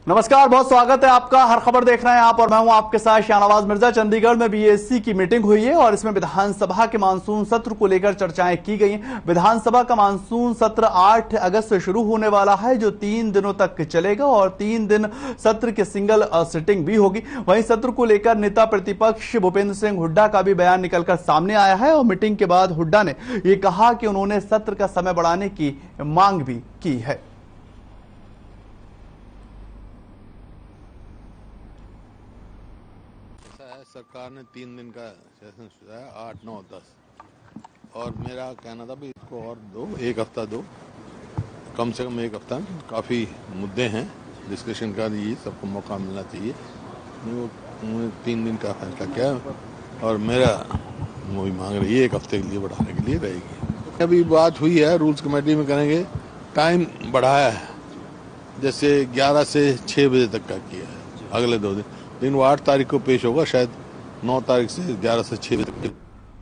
नमस्कार, बहुत स्वागत है आपका। हर खबर देख रहे हैं आप और मैं हूं आपके साथ शाहनवाज मिर्जा। चंडीगढ़ में बीएससी की मीटिंग हुई है और इसमें विधानसभा के मानसून सत्र को लेकर चर्चाएं की गई। विधानसभा का मानसून सत्र 8 अगस्त से शुरू होने वाला है, जो 3 दिनों तक चलेगा और 3 दिन सत्र की सिंगल सिटिंग भी होगी। वहीं सत्र को लेकर नेता प्रतिपक्ष भूपेंद्र सिंह हुड्डा का भी बयान निकलकर सामने आया है और मीटिंग के बाद हुड्डा ने यह कहा कि उन्होंने सत्र का समय बढ़ाने की मांग भी की है। सरकार ने 3 दिन का सेशन सुझाया, 8, 9, 10 और मेरा कहना था भी इसको और दो, 1 हफ्ता दो, कम से कम 1 हफ्ता। काफ़ी मुद्दे हैं डिस्कशन का, ये सबको मौका मिलना चाहिए। वो 3 दिन का फैसला किया और मेरा वही मांग रही है 1 हफ्ते के लिए बढ़ाने के लिए रहेगी। अभी बात हुई है, रूल्स कमेटी में करेंगे, टाइम बढ़ाया है, जैसे 11 से 6 बजे तक का किया है अगले 2 दिन, लेकिन वो 8 तारीख को पेश होगा, शायद 9 तारीख से 11 से 6 बजे तक।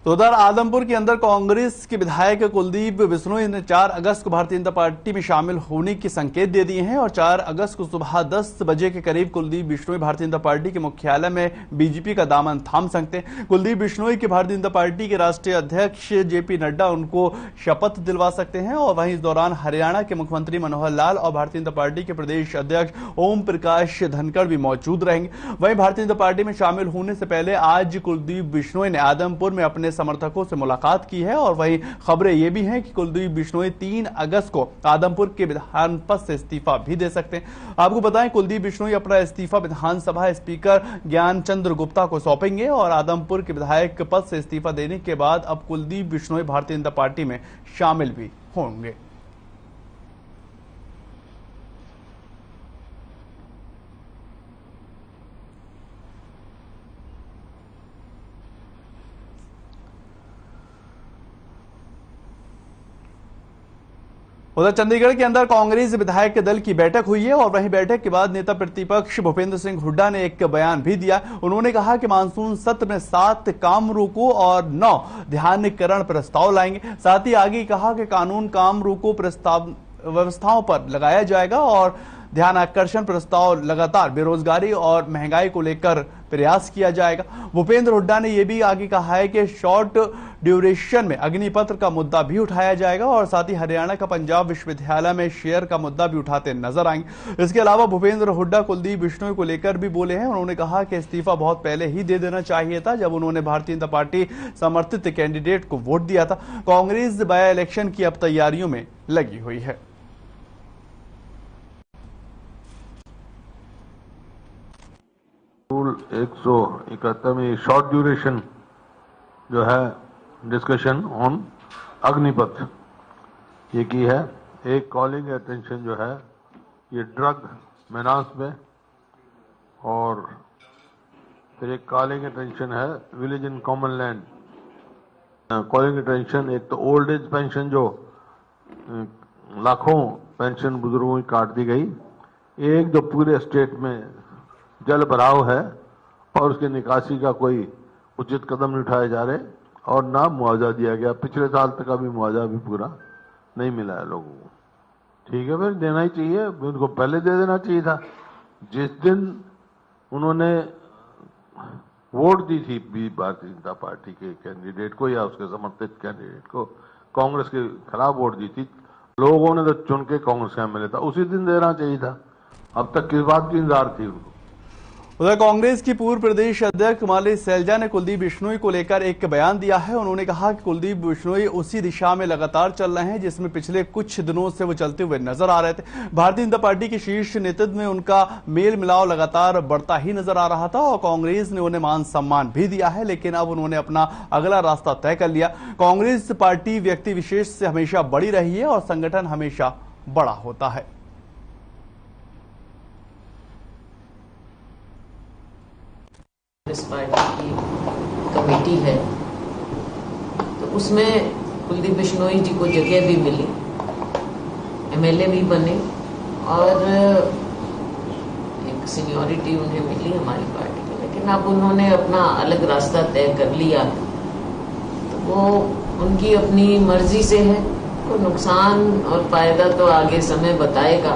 तो उधर आदमपुर के अंदर कांग्रेस के विधायक कुलदीप बिश्नोई ने 4 अगस्त को भारतीय जनता पार्टी में शामिल होने के संकेत दे दिए हैं और 4 अगस्त को सुबह 10 बजे के करीब कुलदीप बिश्नोई भारतीय जनता पार्टी के मुख्यालय में बीजेपी का दामन थाम सकते हैं। कुलदीप बिश्नोई के भारतीय जनता पार्टी के राष्ट्रीय अध्यक्ष जेपी नड्डा उनको शपथ दिलवा सकते हैं और वहीं इस दौरान हरियाणा के मुख्यमंत्री मनोहर लाल और भारतीय जनता पार्टी के प्रदेश अध्यक्ष ओम प्रकाश धनखड़ भी मौजूद रहेंगे। वहीं भारतीय जनता पार्टी में शामिल होने से पहले आज कुलदीप बिश्नोई ने आदमपुर में अपने समर्थकों से मुलाकात की है और वहीं खबरें यह भी हैं कि कुलदीप बिश्नोई 3 अगस्त को आदमपुर के विधान पद से इस्तीफा भी दे सकते हैं। आपको बताएं, कुलदीप बिश्नोई अपना इस्तीफा विधानसभा स्पीकर ज्ञानचंद्र गुप्ता को सौंपेंगे और आदमपुर के विधायक पद से इस्तीफा देने के बाद अब कुलदीप बिश्नोई भारतीय जनता पार्टी में शामिल भी होंगे। उधर चंडीगढ़ के अंदर कांग्रेस विधायक दल की बैठक हुई है और वहीं बैठक के बाद नेता प्रतिपक्ष भूपेंद्र सिंह हुड्डा ने एक बयान भी दिया। उन्होंने कहा कि मानसून सत्र में 7 काम रोको और 9 ध्यानीकरण प्रस्ताव लाएंगे। साथ ही आगे कहा कि कानून काम रोको प्रस्ताव व्यवस्थाओं पर लगाया जाएगा और ध्यान आकर्षण प्रस्ताव लगातार बेरोजगारी और महंगाई को लेकर प्रयास किया जाएगा। भूपेंद्र हुड्डा ने यह भी आगे कहा है कि शॉर्ट ड्यूरेशन में अग्निपत्र का मुद्दा भी उठाया जाएगा और साथ ही हरियाणा का पंजाब विश्वविद्यालय में शेयर का मुद्दा भी उठाते नजर आएंगे। इसके अलावा भूपेंद्र हुड्डा कुलदीप बिश्नोई को लेकर भी बोले हैं। उन्होंने कहा कि इस्तीफा बहुत पहले ही दे देना चाहिए था, जब उन्होंने भारतीय जनता पार्टी समर्थित कैंडिडेट को वोट दिया था। कांग्रेस बाय इलेक्शन की अब तैयारियों में लगी हुई है। रूल 171 में शॉर्ट ड्यूरेशन जो है डिस्कशन ऑन अग्निपथ ये की है। एक कॉलिंग अटेंशन जो है ये ड्रग मेनास में, और फिर एक कॉलिंग अटेंशन है village in common land. Calling attention एक तो ओल्ड एज पेंशन जो लाखों पेंशन बुजुर्गों की काट दी गई, एक जो पूरे स्टेट में जल भराव है और उसकी निकासी का कोई उचित कदम नहीं उठाए जा रहे और ना मुआवजा दिया गया। पिछले साल तक का भी मुआवजा भी पूरा नहीं मिला है लोगों को। ठीक है, फिर देना ही चाहिए, उनको पहले दे देना चाहिए था। जिस दिन उन्होंने वोट दी थी भारतीय जनता पार्टी के कैंडिडेट को या उसके समर्थित कैंडिडेट को, कांग्रेस के खिलाफ वोट दी थी, लोगों ने तो चुन के कांग्रेस का एमएलए था, उसी दिन देना चाहिए था। अब तक किस बात की इंतजार थी उनको। उधर कांग्रेस की पूर्व प्रदेश अध्यक्ष कुमारी सैलजा ने कुलदीप बिश्नोई को लेकर एक बयान दिया है। उन्होंने कहा कि कुलदीप बिश्नोई उसी दिशा में लगातार चल रहे हैं जिसमें पिछले कुछ दिनों से वो चलते हुए नजर आ रहे थे। भारतीय जनता पार्टी के शीर्ष नेतृत्व में उनका मेल मिलाव लगातार बढ़ता ही नजर आ रहा था और कांग्रेस ने उन्हें मान सम्मान भी दिया है, लेकिन अब उन्होंने अपना अगला रास्ता तय कर लिया। कांग्रेस पार्टी व्यक्ति विशेष से हमेशा बड़ी रही है और संगठन हमेशा बड़ा होता है। कांग्रेस पार्टी की कमेटी है तो उसमें कुलदीप बिश्नोई जी को जगह भी मिली, एमएलए भी बने और एक सीनियरिटी उन्हें मिली हमारी पार्टी में। लेकिन अब उन्होंने अपना अलग रास्ता तय कर लिया तो वो उनकी अपनी मर्जी से है। तो नुकसान और फायदा तो आगे समय बताएगा,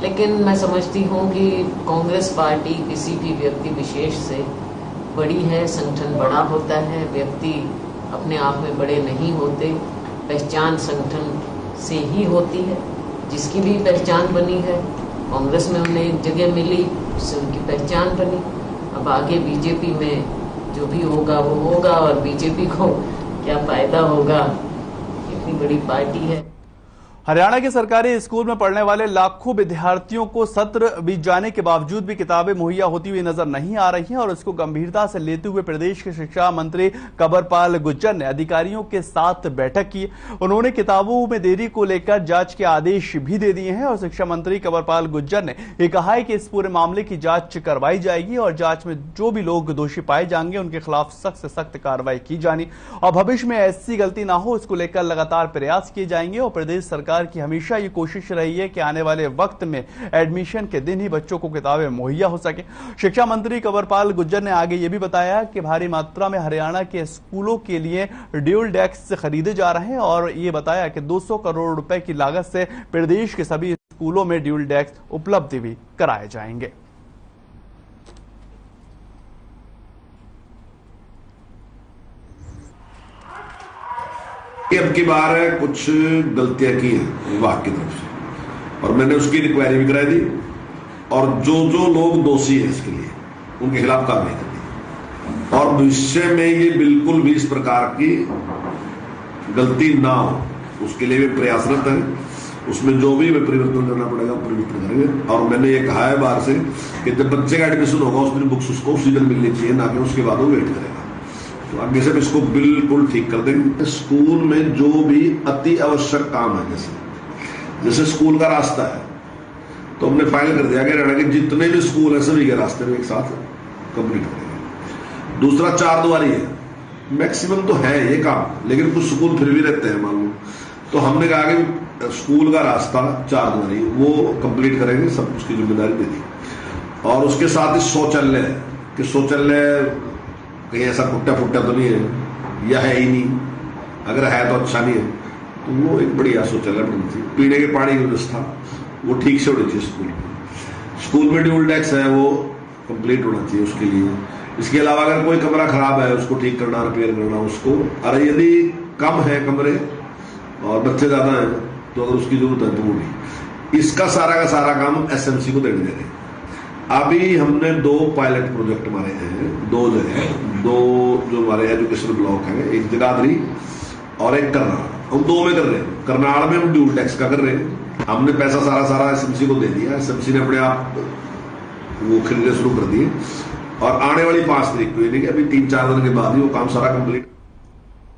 लेकिन मैं समझती हूँ कि कांग्रेस पार्टी किसी भी व्यक्ति विशेष से बड़ी है। संगठन बड़ा होता है, व्यक्ति अपने आप में बड़े नहीं होते। पहचान संगठन से ही होती है। जिसकी भी पहचान बनी है, कांग्रेस में उन्हें एक जगह मिली, उससे उनकी पहचान बनी। अब आगे बीजेपी में जो भी होगा वो होगा, और बीजेपी को क्या फायदा होगा, इतनी बड़ी पार्टी है। हरियाणा के सरकारी स्कूल में पढ़ने वाले लाखों विद्यार्थियों को सत्र बीत जाने के बावजूद भी किताबें मुहैया होती हुई नजर नहीं आ रही हैं और इसको गंभीरता से लेते हुए प्रदेश के शिक्षा मंत्री कंवरपाल गुर्जर ने अधिकारियों के साथ बैठक की। उन्होंने किताबों में देरी को लेकर जांच के आदेश भी दे दिए हैं और शिक्षा मंत्री कंवरपाल गुर्जर ने यह कहा है कि इस पूरे मामले की जांच करवाई जाएगी और जांच में जो भी लोग दोषी पाए जाएंगे उनके खिलाफ सख्त से सख्त कार्रवाई की जानी और भविष्य में ऐसी गलती ना हो, इसको लेकर लगातार प्रयास किए जाएंगे। और प्रदेश सरकार की हमेशा ये कोशिश रही है कि आने वाले वक्त में एडमिशन के दिन ही बच्चों को किताबें मुहैया हो सके। शिक्षा मंत्री कंवरपाल गुर्जर ने आगे ये भी बताया कि भारी मात्रा में हरियाणा के स्कूलों के लिए ड्यूल डेस्क खरीदे जा रहे हैं और ये बताया कि 200 करोड़ रुपए की लागत से प्रदेश के सभी स्कूलों में ड्यूल डेस्क उपलब्ध भी कराए जाएंगे। अब की बार कुछ गलतियां की हैं विभाग की तरफ से और मैंने उसकी इंक्वायरी भी कराई दी और जो जो लोग दोषी हैं इसके लिए उनके खिलाफ कार्रवाई कर दी और भविष्य में ये बिल्कुल भी इस प्रकार की गलती ना हो उसके लिए भी प्रयासरत है। उसमें जो भी परिवर्तन करना पड़ेगा परिवर्तन करेंगे। और मैंने ये कहा है बाहर से कि जब बच्चे का एडमिशन होगा उस दिन बुक्स उसको उसी दिन मिलनी चाहिए, ना कि उसके बाद वो वेट करेगा। तो आगे से इसको बिल्कुल ठीक कर देंगे। स्कूल में जो भी अति आवश्यक काम है, जैसे स्कूल का रास्ता है तो हमने फाइल कर दिया कि हरियाणा के जितने भी स्कूल है सभी के रास्ते में एक साथ कंप्लीट करेंगे। दूसरा 4 दुआरी है, मैक्सिमम तो है ये काम, लेकिन कुछ स्कूल फिर भी रहते हैं मालूम, तो हमने कहा कि स्कूल का रास्ता 4 दुआरी वो कंप्लीट करेंगे, सब उसकी जिम्मेदारी दे दी। और उसके साथ ही शौचालय कि शौचालय कहीं ऐसा फुट्टा तो नहीं है या है ही नहीं, अगर है तो अच्छा नहीं है, तो वो एक बढ़िया शौचालय बननी चाहिए। पीने के पानी की व्यवस्था वो ठीक से होनी चाहिए। स्कूल में ड्यूल डेस्क है वो कंप्लीट होना चाहिए उसके लिए। इसके अलावा अगर कोई कमरा खराब है उसको ठीक करना, रिपेयर करना उसको। अरे यदि कम है कमरे और बच्चे ज्यादा हैं तो अगर उसकी जरूरत है तो वो भी। इसका सारा का सारा काम एसएमसी को देने दे रहे हैं। अभी हमने 2 पायलट प्रोजेक्ट मारे हैं, 2 जगह, 2 जो हमारे एजुकेशन ब्लॉक है, एक जगाधरी और एक करनाल। हम 2 में कर रहे हैं। करनाल में हम ड्यूल डेस्क का कर रहे हैं। हमने पैसा सारा एसएमसी को दे दिया। एसएमसी ने अपने आप वो खरीदने शुरू कर दिए और आने वाली 5 तारीख को, यानी कि अभी 3-4 दिन के बाद ही वो काम सारा कंप्लीट।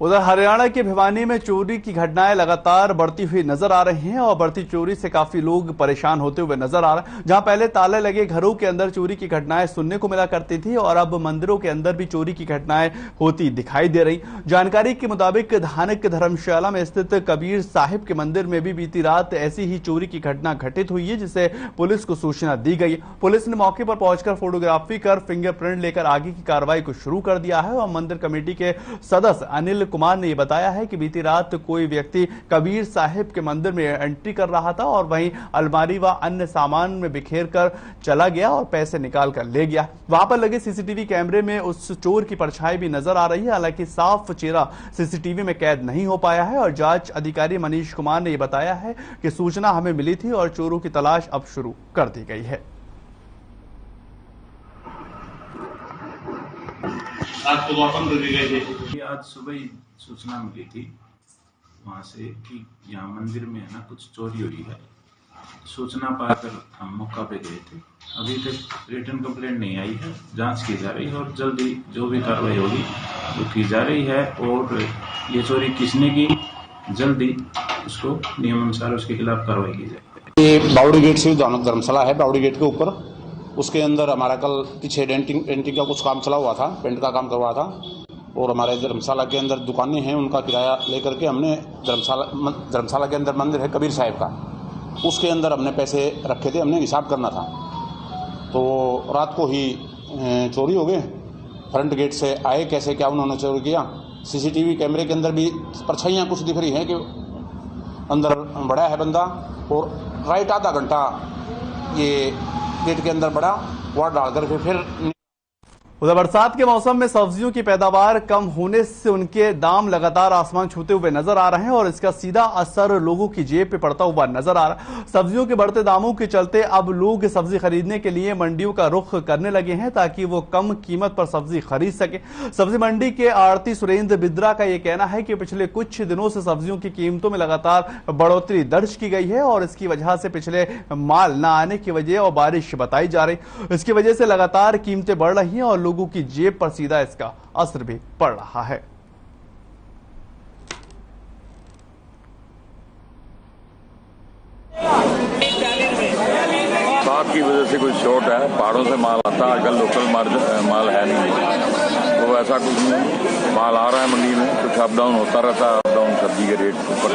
उधर हरियाणा के भिवानी में चोरी की घटनाएं लगातार बढ़ती हुई नजर आ रही हैं और बढ़ती चोरी से काफी लोग परेशान होते हुए नजर आ रहे हैं। जहां पहले ताले लगे घरों के अंदर चोरी की घटनाएं सुनने को मिला करती थी और अब मंदिरों के अंदर भी चोरी की घटनाएं होती दिखाई दे रही। जानकारी के मुताबिक धानक धर्मशाला में स्थित कबीर साहिब के मंदिर में भी बीती रात ऐसी ही चोरी की घटना घटित हुई है, जिसे पुलिस को सूचना दी गई। पुलिस ने मौके पर पहुंचकर फोटोग्राफी कर फिंगरप्रिंट लेकर आगे की कार्रवाई को शुरू कर दिया है और मंदिर कमेटी के सदस्य अनिल कुमार ने यह बताया है कि बीती रात कोई व्यक्ति कबीर साहिब के मंदिर में एंट्री कर रहा था और वहीं अलमारी व अन्य सामान में बिखेर कर चला गया और पैसे निकाल कर ले गया। वहां पर लगे सीसीटीवी कैमरे में उस चोर की परछाई भी नजर आ रही है। हालांकि साफ चेहरा सीसीटीवी में कैद नहीं हो पाया है और जांच अधिकारी मनीष कुमार ने यह बताया है कि सूचना हमें मिली थी और चोरों की तलाश अब शुरू कर दी गई है। आज सुबह ही सूचना मिली थी वहां से कि यहाँ मंदिर में है ना कुछ चोरी हुई है। सूचना पाकर हम मौका पे गए थे। अभी तक रिटर्न कंप्लेंट नहीं आई है, जांच की जा रही है और जल्दी जो भी कार्रवाई होगी वो की जा रही है। और ये चोरी किसने की, जल्दी उसको नियमानुसार उसके खिलाफ कार्रवाई की जाए। ये बावड़ी गेट से धानक धर्मशाला है, बावड़ी गेट के ऊपर, उसके अंदर हमारा कल पीछे डेंटिंग का कुछ काम चला हुआ था, पेंट का काम करवा था और हमारे धर्मशाला के अंदर दुकानें हैं, उनका किराया लेकर के हमने धर्मशाला के अंदर मंदिर है कबीर साहिब का, उसके अंदर हमने पैसे रखे थे, हमने हिसाब करना था। तो रात को ही चोरी हो गए। फ्रंट गेट से आए, कैसे क्या उन्होंने चोरी किया। सीसीटीवी कैमरे के अंदर भी परछाइयाँ कुछ दिख रही हैं कि अंदर बढ़ा है बंदा और राइट आधा घंटा ये गेट के अंदर बढ़ा, वहाँ डाल करके फिर। उधर बरसात के मौसम में सब्जियों की पैदावार कम होने से उनके दाम लगातार आसमान छूते हुए नजर आ रहे हैं और इसका सीधा असर लोगों की जेब पे पड़ता हुआ नजर आ रहा है। सब्जियों के बढ़ते दामों के चलते अब लोग सब्जी खरीदने के लिए मंडियों का रुख करने लगे हैं ताकि वो कम कीमत पर सब्जी खरीद सके। सब्जी मंडी के आड़ती सुरेंद्र बिद्रा का यह कहना है कि पिछले कुछ दिनों से सब्जियों की कीमतों में लगातार बढ़ोतरी दर्ज की गई है और इसकी वजह से पिछले माल न आने की वजह और बारिश बताई जा रही। इसकी वजह से लगातार कीमतें बढ़ रही हैं और लोगों की जेब पर सीधा इसका असर भी पड़ रहा है। बात की वजह से कुछ शॉर्ट है, पहाड़ों से माल आता है, आजकल लोकल माल है नहीं, तो ऐसा कुछ नहीं। माल आ रहा है मंडी में, कुछ अप डाउन होता रहता है, अप डाउन सब्जी के रेट ऊपर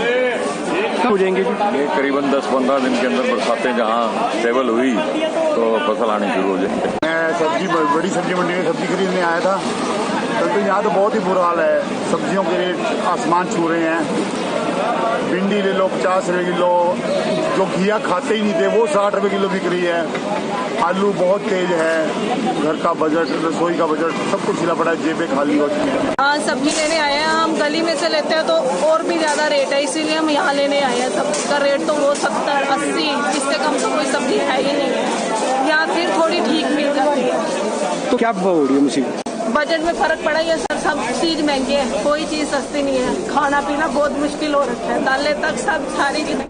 हो जाएंगे। ये करीबन 10-15 दिन के अंदर बरसातें जहाँ स्टेबल हुई तो फसल आनी शुरू हो जाएंगे। मैं बड़ी सब्जी मंडी में सब्जी खरीदने आया था, तो यहाँ तो बहुत ही बुरा हाल है। सब्जियों के रेट आसमान छू रहे हैं। भिंडी ले लो 50 रुपए किलो, जो घिया खाते ही नहीं थे वो 60 रुपए किलो बिक रही है। आलू बहुत तेज है, घर का बजट, रसोई का बजट सब कुछ हिला पड़ा है, जेबें खाली होती हैं। हाँ, सब्जी लेने आए हैं हम, गली में से लेते हैं तो और भी ज्यादा रेट है, इसीलिए हम यहाँ लेने आए हैं। सब्जी का रेट तो वो 70-80, इससे कम तो कोई सब्जी है ही नहीं है। यहाँ फिर थोड़ी ठीक मिल जाती है। तो क्या भाव हो रही है मुसीबत? बजट में फर्क पड़ा है सर, सब चीज महंगे है, कोई चीज सस्ती नहीं है। खाना पीना बहुत मुश्किल हो रखा है, दालें तक सब सारी चीजें।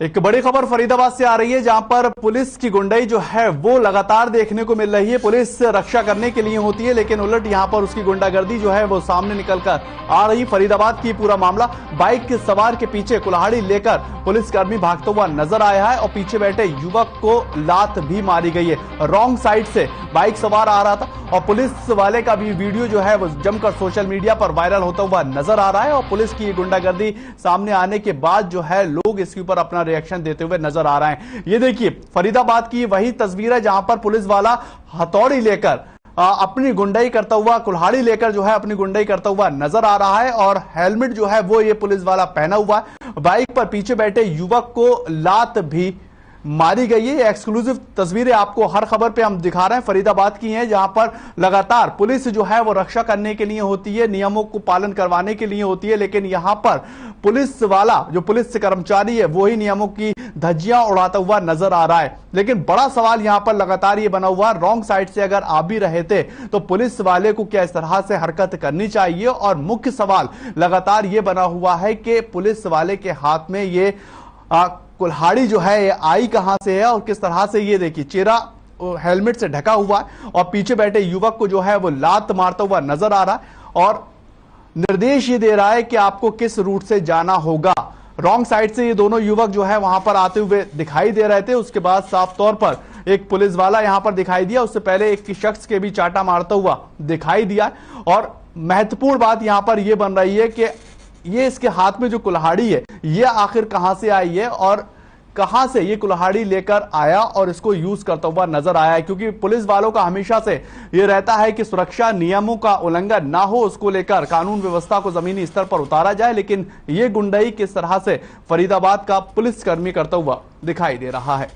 एक बड़ी खबर फरीदाबाद से आ रही है जहां पर पुलिस की गुंडाई जो है वो लगातार देखने को मिल रही है। पुलिस रक्षा करने के लिए होती है लेकिन उलट यहां पर उसकी गुंडागर्दी जो है वो सामने निकलकर आ रही। फरीदाबाद की पूरा मामला, बाइक के सवार के पीछे कुल्हाड़ी लेकर पुलिसकर्मी भागता हुआ नजर आया है और पीछे बैठे युवक को लात भी मारी गई है। रॉन्ग साइड से बाइक सवार आ रहा था और पुलिस वाले का भी वीडियो जो है वो जमकर सोशल मीडिया पर वायरल होता हुआ नजर आ रहा है और पुलिस की गुंडागर्दी सामने आने के बाद जो है लोग इसके ऊपर अपना रिएक्शन देते हुए नजर आ रहे हैं। ये देखिए फरीदाबाद की वही तस्वीर है जहां पर पुलिस वाला हथौड़ी लेकर अपनी गुंडाई करता हुआ, कुल्हाड़ी लेकर जो है अपनी गुंडाई करता हुआ नजर आ रहा है और हेलमेट जो है वो ये पुलिस वाला पहना हुआ है। बाइक पर पीछे बैठे युवक को लात भी मारी गई है। एक्सक्लूसिव तस्वीरें आपको हर खबर पे हम दिखा रहे हैं, फरीदाबाद की हैं जहां पर लगातार पुलिस जो है वो रक्षा करने के लिए होती है, नियमों को पालन करवाने के लिए होती है, लेकिन यहां पर पुलिस वाला जो पुलिस कर्मचारी है वही नियमों की धज्जियां उड़ाता हुआ नजर आ रहा है। लेकिन बड़ा सवाल यहां पर लगातार ये बना हुआ, रॉन्ग साइड से अगर आ भी रहे थे तो पुलिस वाले को क्या इस तरह से हरकत करनी चाहिए। और मुख्य सवाल लगातार ये बना हुआ है कि पुलिस वाले के हाथ में ये कुल्हाड़ी जो है ये आई कहां से है और किस तरह से, ये देखिए चेहरा हेलमेट से ढका हुआ है और पीछे बैठे युवक को जो है वो लात मारता हुआ नजर आ रहा है और निर्देश ये दे रहा है कि आपको किस रूट से जाना होगा। रॉन्ग साइड से ये दोनों युवक जो है वहां पर आते हुए दिखाई दे रहे थे। उसके बाद साफ तौर पर एक पुलिस वाला यहां पर दिखाई दिया, उससे पहले एक शख्स के भी चाटा मारता हुआ दिखाई दिया। और महत्वपूर्ण बात यहां पर यह बन रही है कि ये इसके हाथ में जो कुल्हाड़ी है ये आखिर कहां से आई है और कहां से ये कुल्हाड़ी लेकर आया और इसको यूज करता हुआ नजर आया है। क्योंकि पुलिस वालों का हमेशा से ये रहता है कि सुरक्षा नियमों का उल्लंघन ना हो, उसको लेकर कानून व्यवस्था को जमीनी स्तर पर उतारा जाए, लेकिन ये गुंडाई किस तरह से फरीदाबाद का पुलिसकर्मी करता हुआ दिखाई दे रहा है।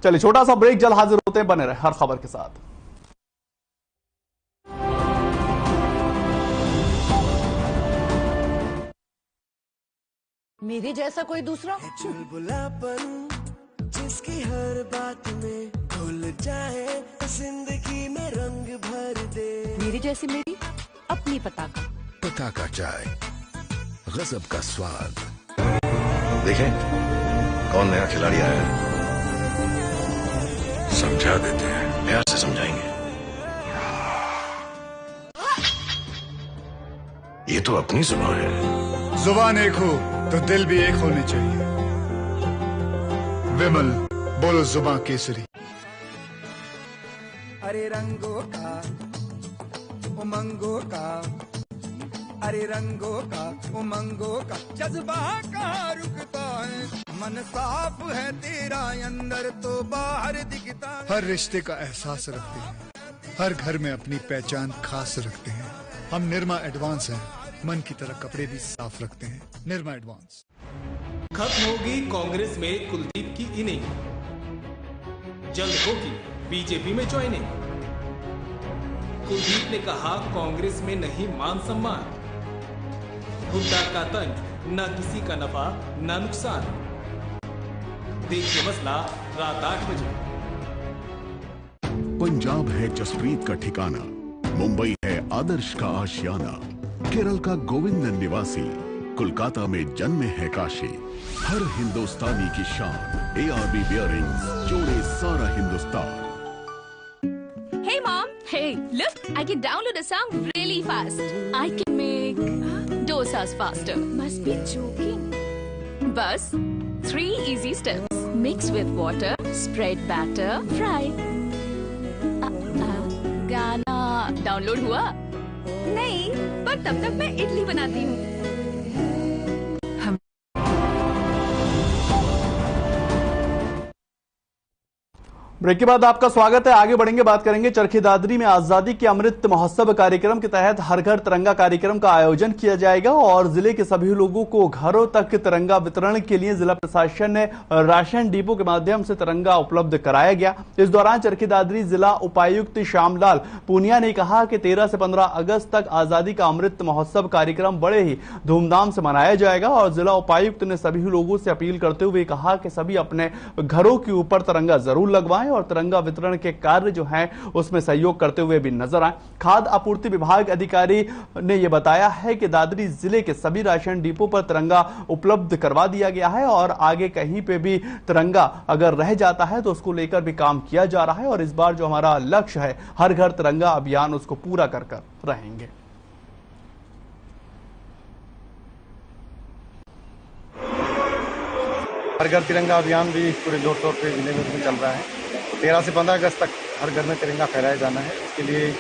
चलिए छोटा सा ब्रेक, जल्द हाजिर होते हैं, बने रहे हर खबर के साथ। मेरे जैसा कोई दूसरा चुलबुलापन जिसकी हर बात में घुल जाए, जिंदगी में रंग भर दे। मेरी जैसी मेरी अपनी पताका चाय, गजब का स्वाद। देखें कौन नया खिलाड़ी आया है, समझा देते हैं, प्यार से समझाएंगे। ये तो अपनी जुबान है। जुबान एक हो तो दिल भी एक होने चाहिए। विमल, बोलो जुबान केसरी। अरे रंगों का उमंगों का, अरे रंगों का उमंगों का जज्बा कहाँ रुकता है। मन साफ है तेरा अंदर तो बाहर दिखता है। हर रिश्ते का एहसास रखते हैं, हर घर में अपनी पहचान खास रखते हैं। हम निरमा एडवांस हैं, मन की तरह कपड़े भी साफ रखते हैं। निर्मा एडवांस। खत्म होगी कांग्रेस में कुलदीप की इनिंग, जल्द होगी बीजेपी में ज्वाइनिंग। कुलदीप ने कहा कांग्रेस में नहीं मान सम्मान, हुड्डा का तंज, न किसी का नफा न नुकसान। देखिए मसला रात 8 बजे। पंजाब है जसप्रीत का ठिकाना, मुंबई है आदर्श का आशियाना, केरल का गोविंद निवासी, कोलकाता में जन्मे है काशी। हर हिंदुस्तानी की शान, ARB बियरिंग्स जोड़े सारा Hindustan. Hey mom, hey, look, I can download a song really fast. I can make dosas faster. Must be joking. Bus, 3 easy steps. Mix with water, spread batter, fry. गाना डाउनलोड हुआ? नहीं, पर तब तक मैं इडली बनाती हूँ। ब्रेक के बाद आपका स्वागत है। आगे बढ़ेंगे, बात करेंगे चरखी दादरी में आजादी के अमृत महोत्सव कार्यक्रम के तहत हर घर तिरंगा कार्यक्रम का आयोजन किया जाएगा और जिले के सभी लोगों को घरों तक तिरंगा वितरण के लिए जिला प्रशासन ने राशन डिपो के माध्यम से तिरंगा उपलब्ध कराया गया। इस दौरान चरखी दादरी जिला उपायुक्त श्यामलाल पूनिया ने कहा कि 13 से 15 अगस्त तक आजादी का अमृत महोत्सव कार्यक्रम बड़े ही धूमधाम से मनाया जाएगा और जिला उपायुक्त ने सभी लोगों से अपील करते हुए कहा कि सभी अपने घरों के ऊपर तिरंगा जरूर लगवाएं और तिरंगा वितरण के कार्य जो है उसमें सहयोग करते हुए भी नजर आए। खाद्य आपूर्ति विभाग अधिकारी ने यह बताया है कि दादरी जिले के सभी राशन डिपो पर तिरंगा उपलब्ध करवा दिया गया है और आगे कहीं पे भी तिरंगा अगर रह जाता है तो उसको लेकर भी काम किया जा रहा है और इस बार जो हमारा लक्ष्य है हर घर तिरंगा अभियान उसको पूरा कर रहेंगे। हर घर तिरंगा अभियान भी पूरे जोर शोर पे जिले में चल रहा है। 13 से 15 अगस्त तक हर घर में तिरंगा फहराया जाना है। इसके लिए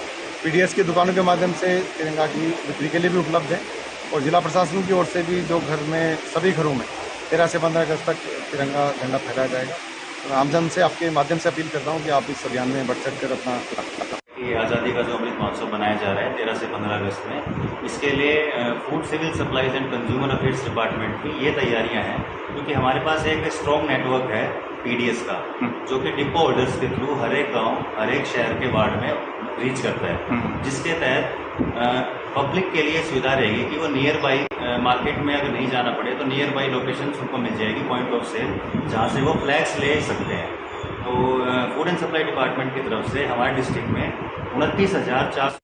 PDS की दुकानों के माध्यम से तिरंगा की बिक्री के लिए भी उपलब्ध है और जिला प्रशासन की ओर से भी जो घर में सभी घरों में 13 से 15 अगस्त तक तिरंगा झंडा फहराया जाएगा। तो आमजन से आपके माध्यम से अपील करता हूँ कि आप इस अभियान में बढ़ चढ़ कर अपना ये आज़ादी का जो अमृत महोत्सव मनाया जा रहा है 13 से 15 अगस्त में, इसके लिए food civil supplies and consumer affairs department की ये तैयारियां हैं क्योंकि हमारे पास एक स्ट्रॉन्ग नेटवर्क है PDS का जो कि डिपो होल्डर्स के थ्रू हर एक गांव हर एक शहर के वार्ड में रीच करता है, जिसके तहत पब्लिक के लिए सुविधा रहेगी कि वो नियर बाई मार्केट में अगर नहीं जाना पड़े तो नियर बाई लोकेशन उनको मिल जाएगी पॉइंट ऑफ सेल जहाँ से वो फ्लैग्स ले सकते हैं। तो फूड एंड सप्लाई डिपार्टमेंट की तरफ से हमारे डिस्ट्रिक्ट में 29,400।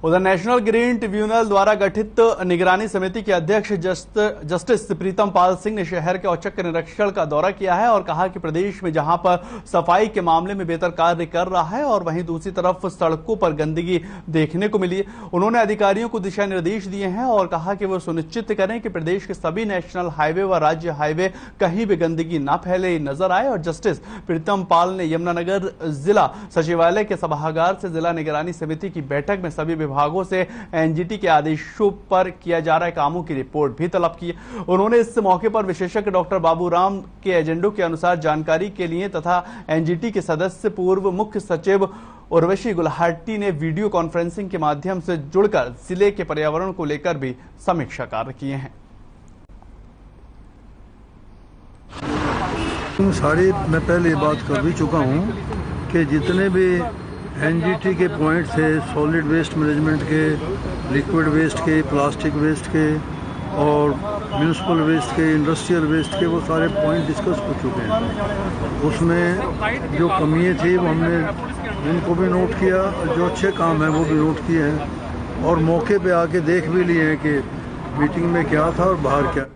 उधर नेशनल ग्रीन ट्रिब्यूनल द्वारा गठित निगरानी समिति के अध्यक्ष जस्टिस प्रीतम पाल सिंह ने शहर के औचक निरीक्षण का दौरा किया है और कहा कि प्रदेश में जहां पर सफाई के मामले में बेहतर कार्य कर रहा है और वहीं दूसरी तरफ सड़कों पर गंदगी देखने को मिली। उन्होंने अधिकारियों को दिशा निर्देश दिए हैं और कहा कि वो सुनिश्चित करें कि प्रदेश के सभी नेशनल हाईवे व राज्य हाईवे कहीं भी गंदगी न फैले नजर आए। और जस्टिस प्रीतम पाल ने यमुनानगर जिला सचिवालय के सभागार से जिला निगरानी समिति की बैठक में सभी विभागों से NGT के आदेशों पर किया जा रहे कामों की रिपोर्ट भी तलब की। उन्होंने इस मौके पर विशेषज्ञ डॉक्टर बाबूराम के एजेंडों के अनुसार जानकारी के लिए तथा NGT के सदस्य पूर्व मुख्य सचिव उर्वशी गुलाटी ने वीडियो कॉन्फ्रेंसिंग के माध्यम से जुड़कर जिले के पर्यावरण को लेकर भी समीक्षा कार्य किए हैं। सारी मैं पहले बात कर भी चुका हूं कि जितने भी NGT के पॉइंट थे सॉलिड वेस्ट मैनेजमेंट के, लिक्विड वेस्ट के, प्लास्टिक वेस्ट के और म्यूनिसिपल वेस्ट के, इंडस्ट्रियल वेस्ट के, वो सारे पॉइंट डिस्कस हो चुके हैं। उसमें जो कमियाँ थी वो हमने उनको भी नोट किया, जो अच्छे काम हैं वो भी नोट किए हैं और मौके पे आके देख भी लिए हैं कि मीटिंग में क्या था और बाहर क्या।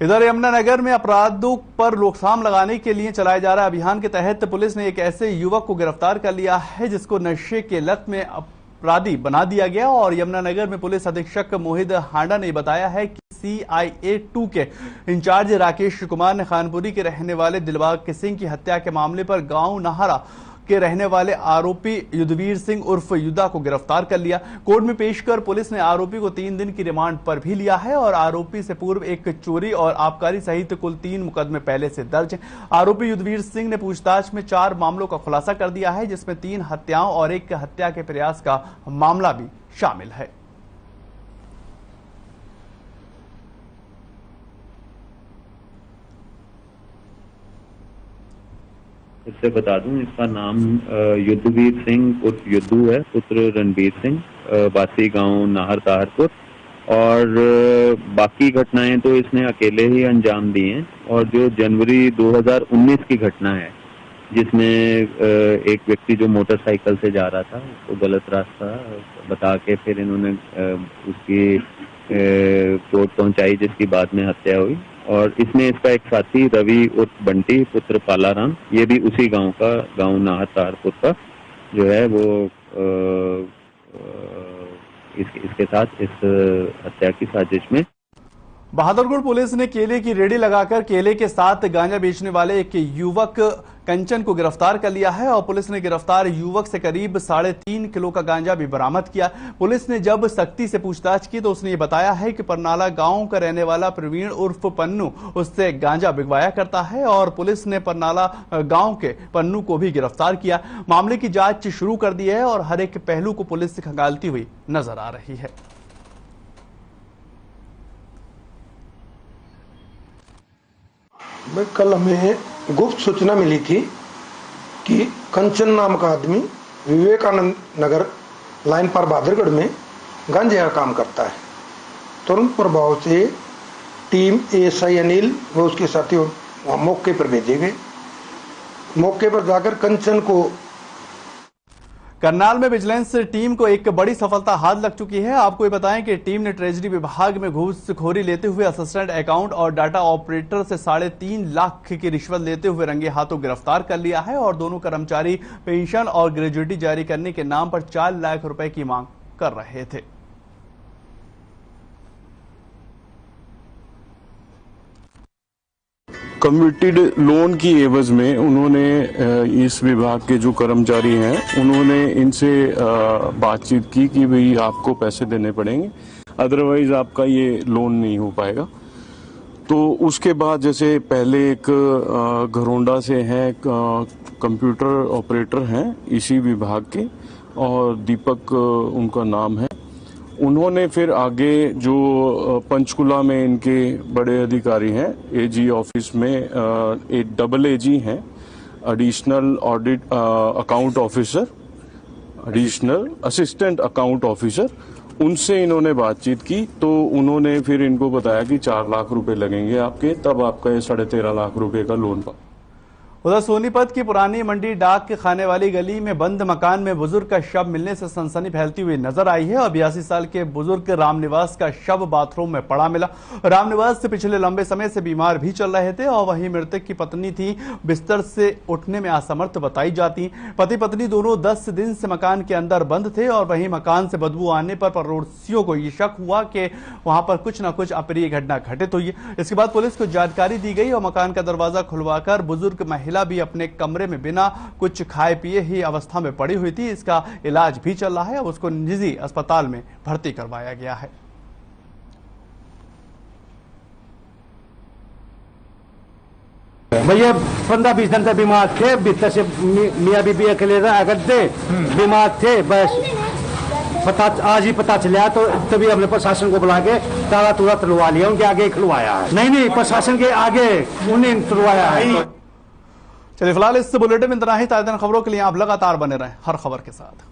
इधर यमुनानगर में अपराधों पर रोकथाम लगाने के लिए चलाए जा रहे अभियान के तहत पुलिस ने एक ऐसे युवक को गिरफ्तार कर लिया है जिसको नशे के लत में अपराधी बना दिया गया और यमुनानगर में पुलिस अधीक्षक मोहित हांडा ने बताया है कि CIA 2 के इंचार्ज राकेश कुमार ने खानपुरी के रहने वाले दिलबाग सिंह की हत्या के मामले पर गांव नाहरा के रहने वाले आरोपी युद्धवीर सिंह उर्फ युद्धा को गिरफ्तार कर लिया। कोर्ट में पेश कर पुलिस ने आरोपी को 3 दिन की रिमांड पर भी लिया है और आरोपी से पूर्व एक चोरी और आबकारी सहित कुल 3 मुकदमे पहले से दर्ज हैं। आरोपी युद्धवीर सिंह ने पूछताछ में 4 मामलों का खुलासा कर दिया है जिसमें 3 हत्याओं और 1 हत्या के प्रयास का मामला भी शामिल है। इससे बता दूं, इसका नाम युद्धवीर सिंह उर्फ युद्धू है, पुत्र रणबीर सिंह, वासी गांव नाहर ताहरपुर। और बाकी घटनाएं तो इसने अकेले ही अंजाम दी हैं। और जो जनवरी 2019 की घटना है, जिसमें एक व्यक्ति जो मोटरसाइकिल से जा रहा था उसको गलत रास्ता बता के फिर इन्होंने उसकी चोट पहुंचाई, जिसकी बाद में हत्या हुई। और इसमें इसका एक साथी रवि उर्फ बंटी पुत्र पालाराम, ये भी उसी गांव का, गांव नाहर ताहरपुर का जो है, वो इसके साथ इस हत्या की साजिश में। बहादुरगढ़ पुलिस ने केले की रेडी लगाकर केले के साथ गांजा बेचने वाले एक युवक कंचन को गिरफ्तार कर लिया है और पुलिस ने गिरफ्तार युवक से करीब 3.5 किलो का गांजा भी बरामद किया। पुलिस ने जब सख्ती से पूछताछ की तो उसने ये बताया है कि परनाला गांव का रहने वाला प्रवीण उर्फ पन्नू उससे गांजा बिकवाया करता है और पुलिस ने परनाला गांव के पन्नू को भी गिरफ्तार किया। मामले की जांच शुरू कर दी है और हर एक पहलू को पुलिस खंगालती हुई नजर आ रही है। कल हमें गुप्त सूचना मिली थी कि कंचन नाम का आदमी विवेकानंद नगर लाइन पर बहादुरगढ़ में गांजे का काम करता है। तुरंत प्रभाव से टीम एएसआई अनिल व उसके साथी मौके पर भेजे गए। मौके पर जाकर कंचन को करनाल में विजिलेंस टीम को एक बड़ी सफलता हाथ लग चुकी है। आपको ये बताएं कि टीम ने ट्रेजरी विभाग में घूसखोरी लेते हुए असिस्टेंट अकाउंट और डाटा ऑपरेटर से 3.5 लाख की रिश्वत लेते हुए रंगे हाथों गिरफ्तार कर लिया है और दोनों कर्मचारी पेंशन और ग्रेजुएटी जारी करने के नाम पर 4 लाख रुपए की मांग कर रहे थे। कमिटेड लोन की एवज में उन्होंने इस विभाग के जो कर्मचारी हैं उन्होंने इनसे बातचीत की कि भाई आपको पैसे देने पड़ेंगे, अदरवाइज आपका ये लोन नहीं हो पाएगा। तो उसके बाद जैसे पहले एक घरोंडा से हैं कंप्यूटर ऑपरेटर हैं इसी विभाग के और दीपक उनका नाम है, उन्होंने फिर आगे जो पंचकुला में इनके बड़े अधिकारी हैं एजी ऑफिस में एक डबल एजी हैं, additional audit account officer, additional assistant account officer, उनसे इन्होंने बातचीत की तो उन्होंने फिर इनको बताया कि 4 लाख रुपए लगेंगे आपके, तब आपका ये 13.5 लाख रुपए का लोन पा। उधर सोनीपत की पुरानी मंडी डाक के खाने वाली गली में बंद मकान में बुजुर्ग का शव मिलने से सनसनी फैलती हुई नजर आई है और 82 साल के बुजुर्ग रामनिवास का शव बाथरूम में पड़ा मिला। रामनिवास से पिछले लंबे समय से बीमार भी चल रहे थे और वहीं मृतक की पत्नी थी, बिस्तर से उठने में असमर्थ बताई जाती। पति पत्नी दोनों 10 दिन से मकान के अंदर बंद थे और वहीं मकान से बदबू आने पर पड़ोसियों को ये शक हुआ कि वहां पर कुछ न कुछ अप्रिय घटना घटित हुई है। इसके बाद पुलिस को जानकारी दी गई और मकान का दरवाजा खुलवाकर बुजुर्ग महिला भी अपने कमरे में बिना कुछ खाए पिए ही अवस्था में पड़ी हुई थी। इसका इलाज भी चल रहा है, अब उसको निजी अस्पताल में भर्ती करवाया गया है। भैया 15-20 दिन तक बीमार थे, बिस्तर से मियाँ बीबी अकेले रहा करते, बीमार थे। बस आज ही पता चला तो तभी हमने प्रशासन को बुला के ताला तुला तुलवा लिया, उनके आगे खुलवाया है। नहीं प्रशासन के आगे उन्हें तुलवाया है। चलिए फिलहाल इस बुलेटिन में इतना ही। ताज़ा खबरों के लिए आप लगातार बने रहें हर खबर के साथ।